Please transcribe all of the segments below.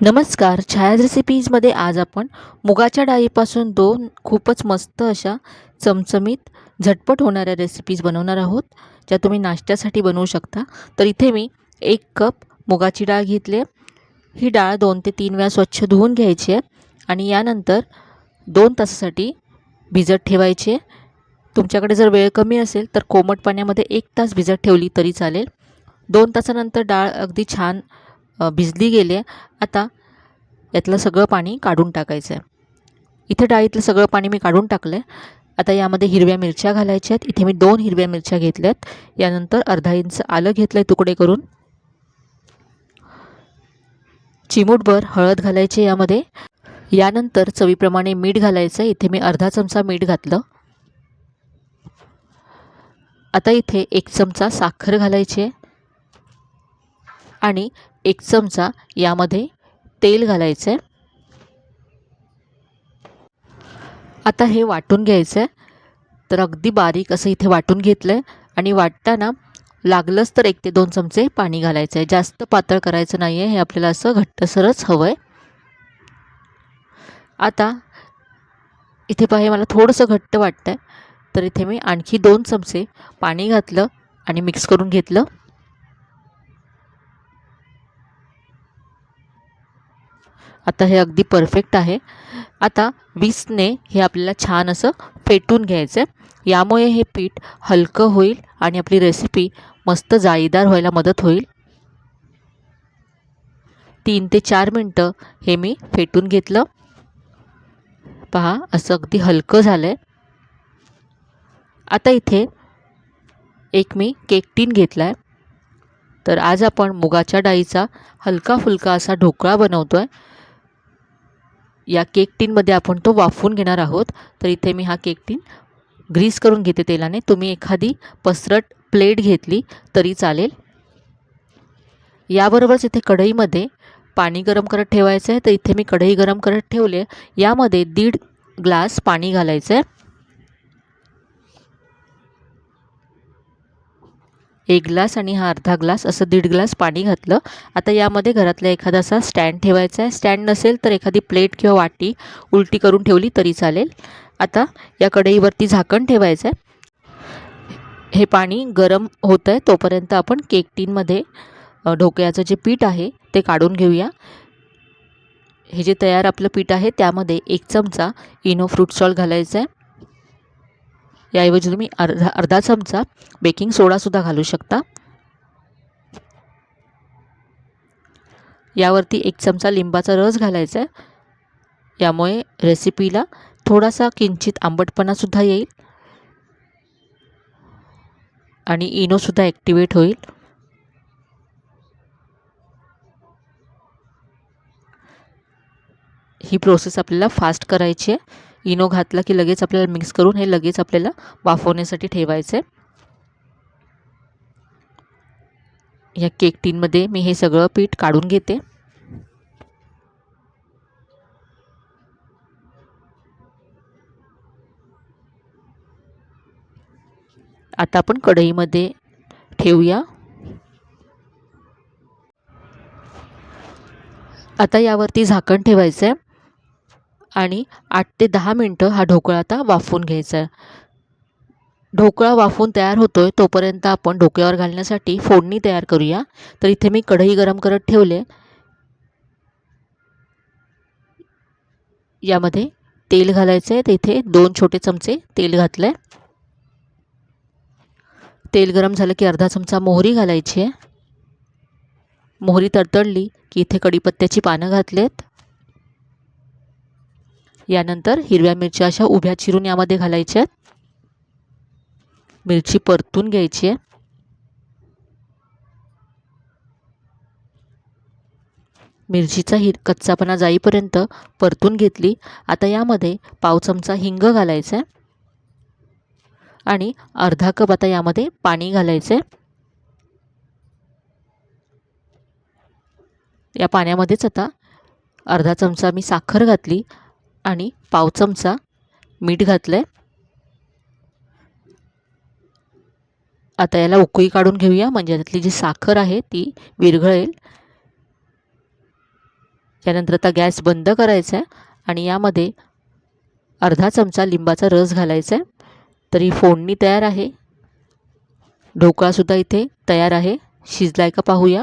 नमस्कार. छायाज रेसिपीजमध्ये आज आपण मुगाच्या डाळीपासून दोन खूपच मस्त अशा चमचमीत झटपट होणाऱ्या रेसिपीज बनवणार आहोत, ज्या तुम्ही नाश्त्यासाठी बनवू शकता. तर इथे मी 1 कप मुगाची डाळ घेतली आहे. ही डाळ 2 ते 3 वेळा स्वच्छ धुवून घ्यायची आहे आणि यानंतर 2 तासासाठी भिजत ठेवायची आहे. तुमच्याकडे जर वेळ कमी असेल तर कोमट पाण्यामध्ये 1 तास भिजत ठेवली तरी चालेल. 2 तासानंतर डाळ अगदी छान भिजली गेली आहे. आता यातलं सगळं पाणी काढून टाकायचं आहे. इथे डाळीतलं सगळं पाणी मी काढून टाकलं आहे. आता यामध्ये हिरव्या मिरच्या घालायच्या आहेत. इथे मी 2 हिरव्या मिरच्या घेतल्यात. यानंतर अर्धा इंच आलं घेतलं आहे तुकडे करून. चिमूटभर हळद घालायची यामध्ये. यानंतर चवीप्रमाणे मीठ घालायचं आहे. इथे मी अर्धा चमचा मीठ घातलं. आता इथे 1 चमचा साखर घालायची आहे आणि 1 चमचा यामध्ये तेल घालायचं आहे. आता हे वाटून घ्यायचं आहे. तर अगदी बारीक असं इथे वाटून घेतलं आहे आणि वाटताना लागलंच तर 1 ते 2 चमचे पाणी घालायचं आहे. जास्त पातळ करायचं नाही आहे. हे आपल्याला असं घट्टसरच हवं आहे. आता इथे पहा मला थोडंसं घट्ट वाटतं आहे, तर इथे मी आणखी 2 चमचे पाणी घातलं आणि मिक्स करून घेतलं. आता हे अगदी परफेक्ट आहे. आता विस्कने हे आपल्याला छान असं फेटून घ्यायचं आहे. यामुळे हे पीठ हलकं होईल आणि आपली रेसिपी मस्त जाळीदार व्हायला मदत होईल. 3 ते 4 मिनटं हे मी फेटून घेतलं. पहा असं अगदी हलकं झालं आहे. आता इथे एक मी केक टीन घेतला आहे. तर आज आपण मुगाच्या डाळीचा हलका फुलका असा ढोकळा बनवतो आहे. या केक टीनमध्ये आपण तो वाफवून घेणार आहोत. तर इथे मी हा केक टीन ग्रीस करून घेते तेलाने. तुम्ही एखादी पसरट प्लेट घेतली तरी चालेल. याबरोबरच इथे कढईमध्ये पाणी गरम करत ठेवायचं आहे. तर इथे मी कढई गरम करत ठेवले. यामध्ये 1.5 ग्लास पाणी घालायचं आहे. 1 ग्लास आणि हा अर्धा ग्लास असं 1.5 ग्लास पाणी घातलं. आता यामध्ये घरातला एखादा असा स्टँड ठेवायचा आहे. स्टँड नसेल तर एखादी प्लेट किंवा वाटी उलटी करून ठेवली तरी चालेल. आता या कढईवरती झाकण ठेवायचं आहे. हे पाणी गरम होतं आहे तोपर्यंत आपण केक टीनमध्ये ढोकळ्याचं जे पीठ आहे ते काढून घेऊया. हे जे तयार आपलं पीठ आहे त्यामध्ये 1 चमचा इनो फ्रूट सॉल्ट घालायचं आहे. याऐवजी तुम्ही अर्धा चमचा बेकिंग सोडासुद्धा घालू शकता. यावरती 1 चमचा लिंबाचा रस घालायचा आहे. यामुळे रेसिपीला थोडासा किंचित आंबटपणासुद्धा येईल आणि इनोसुद्धा ॲक्टिवेट होईल. ही प्रोसेस आपल्याला फास्ट करायची आहे. इनो घातला की लगेच आपल्याला मिक्स करून हे लगेच आपल्याला वाफवण्यासाठी ठेवायचं आहे. या केक टीनमध्ये मी हे सगळं पीठ काढून घेते. आता आपण कढईमध्ये ठेवूया. आता यावरती झाकण ठेवायचं आहे आणि 8 ते 10 मिनटं हा ढोकळा आता वाफवून घ्यायचा आहे. ढोकळा वाफवून तयार होतो आहे तोपर्यंत आपण ढोकळ्यावर घालण्यासाठी फोडणी तयार करूया. तर इथे मी कढई गरम करत ठेवले. यामध्ये तेल घालायचं आहे. तर इथे 2 छोटे चमचे तेल घातलं आहे. तेल गरम झालं की अर्धा चमचा मोहरी घालायची आहे. मोहरी तडतडली की इथे कढीपत्त्याची पानं घातलेत. यानंतर हिरव्या मिरच्या अशा उभ्या चिरून यामध्ये घालायच्या आहेत. मिरची परतून घ्यायची आहे. मिरचीचा कच्चापणा जाईपर्यंत परतून घेतली. आता यामध्ये पाव चमचा हिंग घालायचं आहे आणि अर्धा कप आता यामध्ये पाणी घालायचं आहे. या पाण्यामध्येच आता अर्धा चमचा मी साखर घातली आणि पाव चमचा मीठ घातलं आहे. आता याला उकळी काढून घेऊया म्हणजे त्यातली जी साखर आहे ती विरघळेल. यानंतर आता गॅस बंद करायचा आहे आणि यामध्ये अर्धा चमचा लिंबाचा रस घालायचा आहे. तर ही फोडणी तयार आहे. ढोकळासुद्धा इथे तयार आहे. शिजला आहे का पाहूया.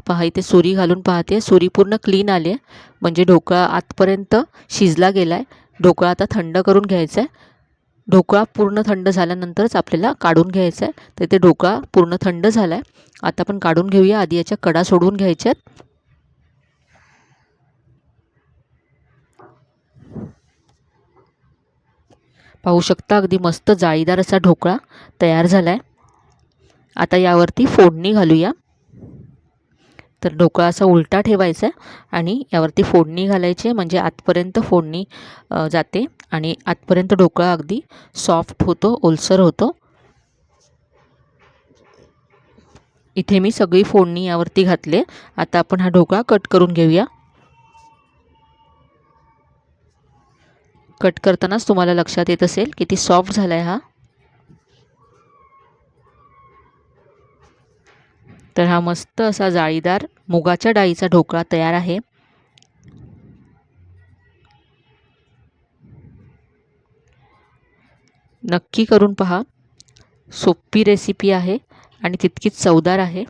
पहा इथे सुरी घालून पाहते, सुरी पूर्ण क्लीन आली आहे, म्हणजे ढोकळा आतपर्यंत शिजला गेला आहे. ढोकळा आता थंड करून घ्यायचा आहे. ढोकळा पूर्ण थंड झाल्यानंतरच आपल्याला काढून घ्यायचा आहे. तर इथे ढोकळा पूर्ण थंड झाला आहे. आता आपण काढून घेऊया. आधी याच्या कडा सोडवून घ्यायच्यात. पाहू शकता अगदी मस्त जाळीदार असा ढोकळा तयार झाला आहे. आता यावरती फोडणी घालूया. तर ढोकळा असा उलटा ठेवायचा आणि यावरती फोडणी घालायची, म्हणजे आतपर्यंत फोडणी जाते आणि आतपर्यंत ढोकळा अगदी सॉफ्ट होतो, ओलसर होतो. इथे मी सगळी फोडणी यावरती घातले. आता आपण हा ढोकळा कट करून घेऊया. कट करतानाच तुम्हाला लक्षात येत असेल किती सॉफ्ट झाला आहे हा. तर हा मस्त असा जाळीदार मुगाच्या डाळीचा ढोकळा तयार आहे. नक्की करून पहा. सोपी रेसिपी आहे आणि तितकीच चवदार आहे.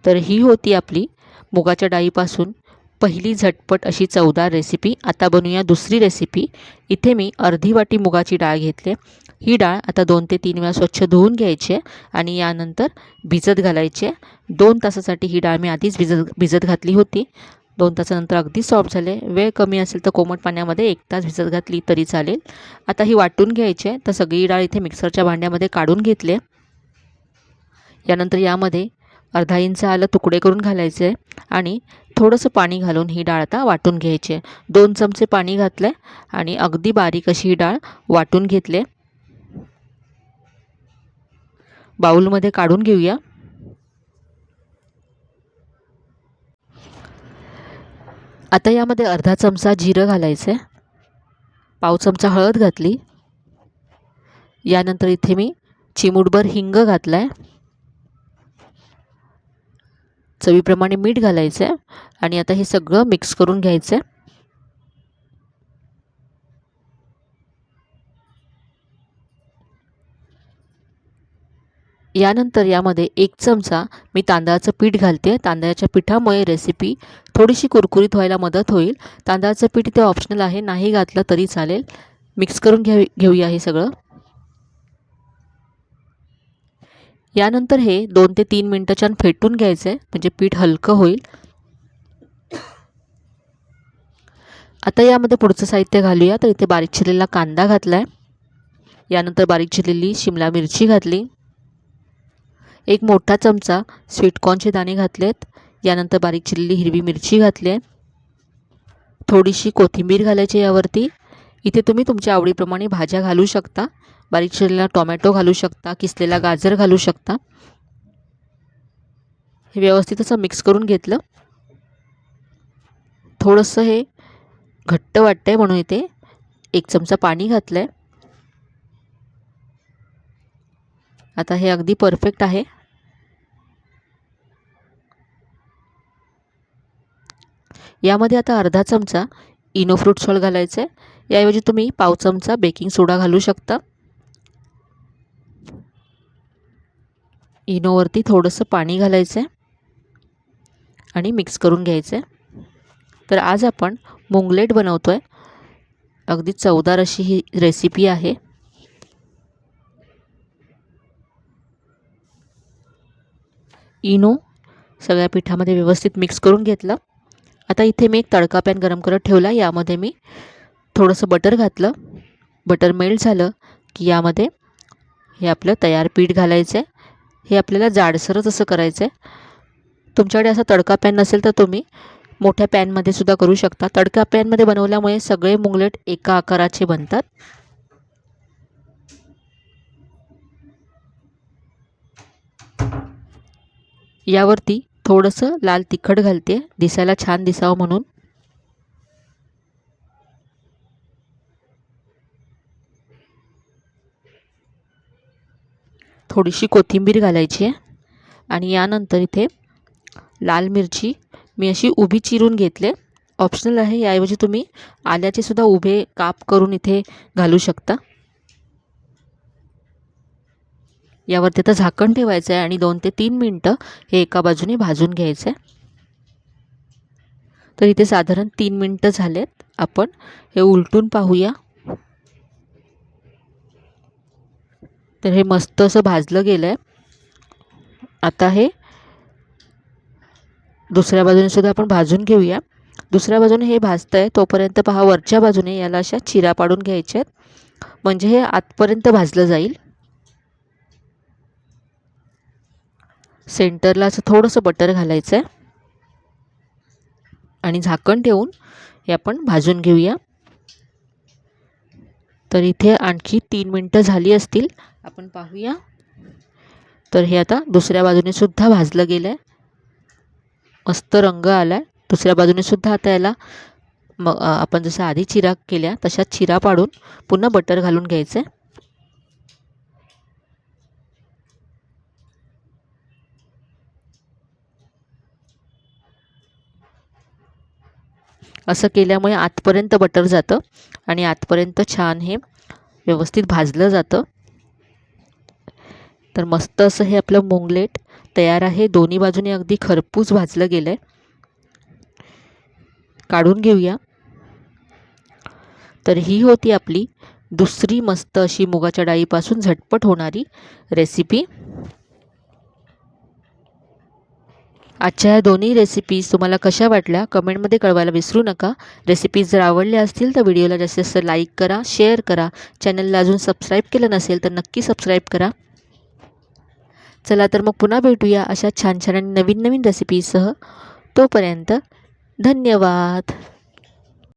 तर ही होती आपली मुगाच्या डाळीपासून पहिली झटपट अशी चवदार रेसिपी. आता बनवूया दुसरी रेसिपी. इथे मी अर्धी वाटी मुगाची डाळ घेतली. ही डाळ आता 2 ते 3 वेळा स्वच्छ धुवून घ्यायची आहे आणि यानंतर भिजत घालायची आहे. 2 तासासाठी ही डाळ मी आधीच भिजत घातली होती. 2 तासानंतर अगदी सॉफ्ट झाले. वेळ कमी असेल तर कोमट पाण्यामध्ये 1 तास भिजत घातली तरी चालेल. आता ही वाटून घ्यायची आहे. तर सगळी डाळ इथे मिक्सरच्या भांड्यामध्ये काढून घेतली. यानंतर यामध्ये अर्धा इंच आलं तुकडे करून घालायचे आहे आणि थोडंसं पाणी घालून ही डाळ आता वाटून घ्यायची आहे. 2 चमचे पाणी घातलं आणि अगदी बारीक अशी ही डाळ वाटून घेतली. बाउलमध्ये काढून घेऊया. आता यामध्ये अर्धा चमचा जिरं घालायचं आहे. पाव चमचा हळद घातली. यानंतर इथे मी चिमूटभर हिंग घातला आहे. चवीप्रमाणे मीठ घालायचं आहे आणि आता हे सगळं मिक्स करून घ्यायचं आहे. यानंतर यामध्ये 1 चमचा मी तांदळाचं पीठ घालते. तांदळाच्या पिठामुळे रेसिपी थोडीशी कुरकुरीत व्हायला मदत होईल. तांदळाचं पीठ इथे ऑप्शनल आहे, नाही घातलं तरी चालेल. मिक्स करून घेऊया हे सगळं. यानंतर हे 2 ते 3 मिनटं छान फेटून घ्यायचं आहे, म्हणजे पीठ हलकं होईल. आता यामध्ये पुढचं साहित्य घालूया. तर इथे बारीक चिरलेला कांदा घातला आहे. यानंतर बारीक चिरलेली शिमला मिरची घातली. 1 मोठा चमचा स्वीटकॉर्नचे दाणे घातलेत. यानंतर बारीक चिरलेली हिरवी मिरची घातली आहे. थोडीशी कोथिंबीर घालायची यावरती. इथे तुम्ही तुमच्या आवडीप्रमाणे भाज्या घालू शकता. बारीक चिरलेला टोमॅटो घालू शकता, किसलेला गाजर घालू शकता. हे व्यवस्थित असं मिक्स करून घेतलं. थोडंसं हे घट्ट वाटतंय म्हणून इथे 1 चमचा पाणी घातलं आहे. आता हे अगदी परफेक्ट आहे. यामध्ये आता अर्धा चमचा इनो फ्रूट सॉल्ट घालायचं आहे. याऐवजी तुम्ही पाव चमचा बेकिंग सोडा घालू शकता. इनोवरती थोडंसं पाणी घालायचं आहे आणि मिक्स करून घ्यायचं आहे. तर आज आपण मुंगलेट बनवतो आहे. अगदी चवदार अशी ही रेसिपी आहे. इनो सगळ्या पिठामध्ये व्यवस्थित मिक्स करून घेतलं. आता इथे मी एक तडका पॅन गरम करत ठेवला. यामध्ये मी थोडंसं बटर घातलं. बटर मेल्ट झालं की यामध्ये हे आपलं तयार पीठ घालायचं आहे. हे आपल्याला जाडसरच असं करायचं आहे. तुमच्याकडे असा तडका पॅन नसेल तर तुम्ही मोठ्या पॅनमध्ये सुद्धा करू शकता. तडका पॅनमध्ये बनवल्यामुळे सगळे मुंगलेट एका आकाराचे बनतात. यावरती थोडंसं लाल तिखट घालते, दिसायला छान दिसावं म्हणून. थोडीशी कोथिंबीर घालायची आहे आणि यानंतर इथे लाल मिरची मी अशी उभी चिरून घेतले. ऑप्शनल आहे, याऐवजी तुम्ही आल्याचे सुद्धा उभे काप करून इथे घालू शकता. यावरती आता झाकण ठेवायचं आहे आणि 2 ते 3 मिनटं हे एका बाजूने भाजून घ्यायचं आहे. तर इथे साधारण 3 मिनटं झालेत. आपण हे उलटून पाहूया. तर हे मस्त असं भाजलं गेलं आहे. आता हे दुसऱ्या बाजूने सुद्धा आपण भाजून घेऊया. दुसऱ्या बाजूने हे भाजतं आहे तोपर्यंत पहा, वरच्या बाजूने याला अशा चिरा पाडून घ्यायच्या आहेत, म्हणजे हे आतपर्यंत भाजलं जाईल. सेंटरला असं थोडंसं बटर घालायचं आहे आणि झाकण ठेवून हे आपण भाजून घेऊया. तर इथे आणखी 3 मिनटं झाली असतील. आपण पाहूया. तर हे आता दुसऱ्या बाजूने सुद्धा भाजलं गेलं आहे. मस्त रंग आला आहे. दुसऱ्या बाजूने सुद्धा आता याला मग आपण जसं आधी चिरा केल्या तशाच चिरा पाडून पुन्हा बटर घालून घ्यायचं आहे. असं केल्यामुळे आतपर्यंत बटर जातं आणि आतपर्यंत छान हे व्यवस्थित भाजलं जातं. तर मस्त असं हे आपलं मुंगलेट तयार आहे. दोन्ही बाजूने अगदी खरपूस भाजलं गेलं आहे. काढून घेऊया. तर ही होती आपली दुसरी मस्त अशी मुगाच्या डाळीपासून झटपट होणारी रेसिपी. आजच्या या दोन्ही रेसिपीज तुम्हाला कशा वाटल्या कमेंटमध्ये कळवायला विसरू नका. रेसिपीज जर आवडल्या असतील तर व्हिडिओला जास्तीत जास्त लाईक करा, शेअर करा. चॅनलला अजून सबस्क्राईब केलं नसेल तर नक्की सबस्क्राईब करा. चला तर मग पुन्हा भेटूया अशा छान छान आणि नवीन नवीन रेसिपीजसह. तोपर्यंत धन्यवाद.